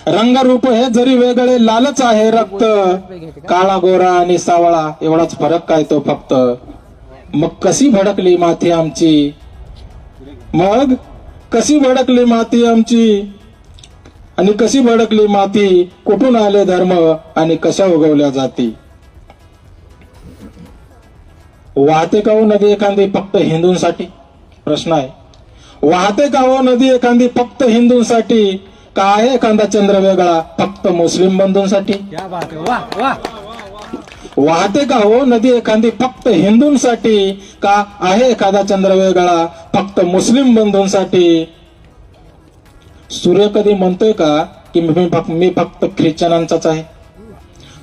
रंगरूप हे जरी वेगळे लालच आहे रक्त, काळा गोरा आणि सावळा एवढाच फरक काय तो फक्त. मग कशी भडकली माती आमची, मग कशी भडकली माती आमची, आणि कशी भडकली माती, कुठून आले धर्म आणि कशा उगवल्या जाती. वाहते का हो नदी एखादी फक्त हिंदूंसाठी, प्रश्न आहे. वाहते का हो नदी एखादी फक्त हिंदूंसाठी, का आहे एखादा चंद्र वेगळा फक्त मुस्लिम बंधूंसाठी. वाहते का हो नदी एखादी फक्त हिंदूंसाठी, का आहे एखादा चंद्र वेगळा फक्त मुस्लिम बंधूंसाठी. सूर्य कधी म्हणतोय का की मी फक्त ख्रिश्चनांचाच आहे.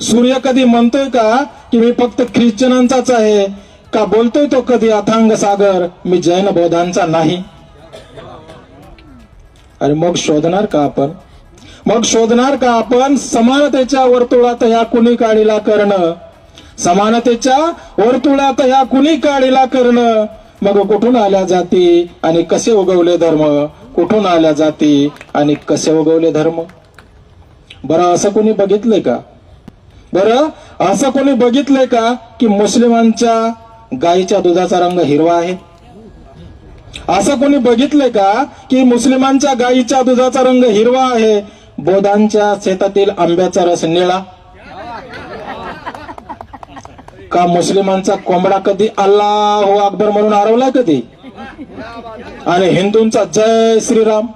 सूर्य कधी म्हणतोय का की मी फक्त ख्रिश्चनांचाच आहे, का बोलतोय तो कधी अथांग सागर मी जैन बौद्धांचा नाही. अरे मग शोधणार का आपण, मग शोधणार का आपण समानतेच्या वर्तुळात ह्या कुणी काढीला करणं, समानतेच्या वर्तुळात ह्या कुणी काढीला करणं. मग कुठून आल्या जाती आणि कसे उगवले धर्म, कुठून आल्या जाती आणि कसे उगवले धर्म. बरं असं कोणी बघितलंय का, बरं असं कोणी बघितलंय का की मुस्लिमांच्या गायीच्या दुधाचा रंग हिरवा आहे. असं कोणी बघितलंय का की मुस्लिमांच्या गायीच्या दुधाचा रंग हिरवा आहे, बौद्धांच्या शेतातील आंब्याचा रस निळा. का मुस्लिमांचा कोंबडा कधी अल्लाहू अकबर म्हणून आरवला कधी, आणि हिंदूंचा जय श्रीराम.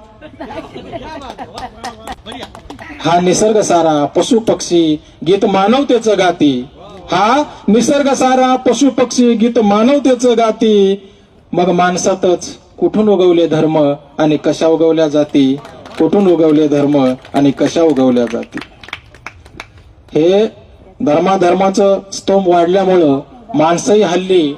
हा निसर्ग सारा पशु पक्षी गीत मानवतेचं गाती, हा निसर्ग सारा पशु पक्षी गीत मानवतेचं गाती. मग माणसातच कुठून उगवले धर्म आणि कशा उगवल्या जाती, कुठून उगवले धर्म आणि कशा उगवल्या जाती. हे धर्माचं स्तंभ वाढल्यामुळं माणसंही हल्ली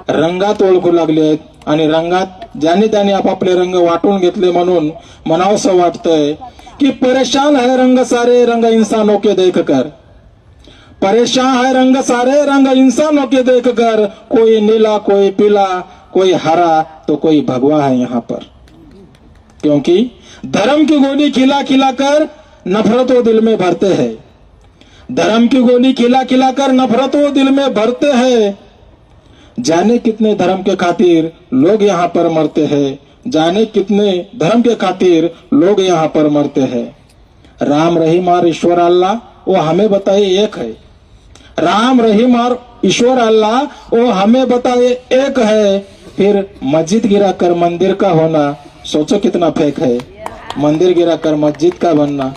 रंगात ओळखू लागले आहेत, आणि रंगात ज्याने त्याने आपापले रंग वाटून घेतले म्हणून म्हणावंसं वाटतंय की परेशान है रंग सारे रंग इंसानों के देख कर, परेशान है रंग सारे रंग इंसानों के देख कर. कोई नीला कोई पीला कोई हरा तो कोई भगवा है यहाँ पर. क्योंकि धर्म की गोली खिला खिला कर नफरत वो दिल में भरते हैं, धर्म की गोली खिला खिला कर नफरत वो दिल में भरते हैं. जाने कितने धर्म के खातिर लोग यहाँ पर मरते हैं, जाने कितने धर्म के खातिर लोग यहाँ पर मरते हैं. राम रहीम और ईश्वर अल्लाह वो हमें बताए एक है, राम रहीम और ईश्वर अल्लाह वो हमें बताए एक है. फिर मस्जिद गिरा कर मंदिर का होना सोचो कितना फेक है, मंदिर गिरा कर मस्जिद का बनना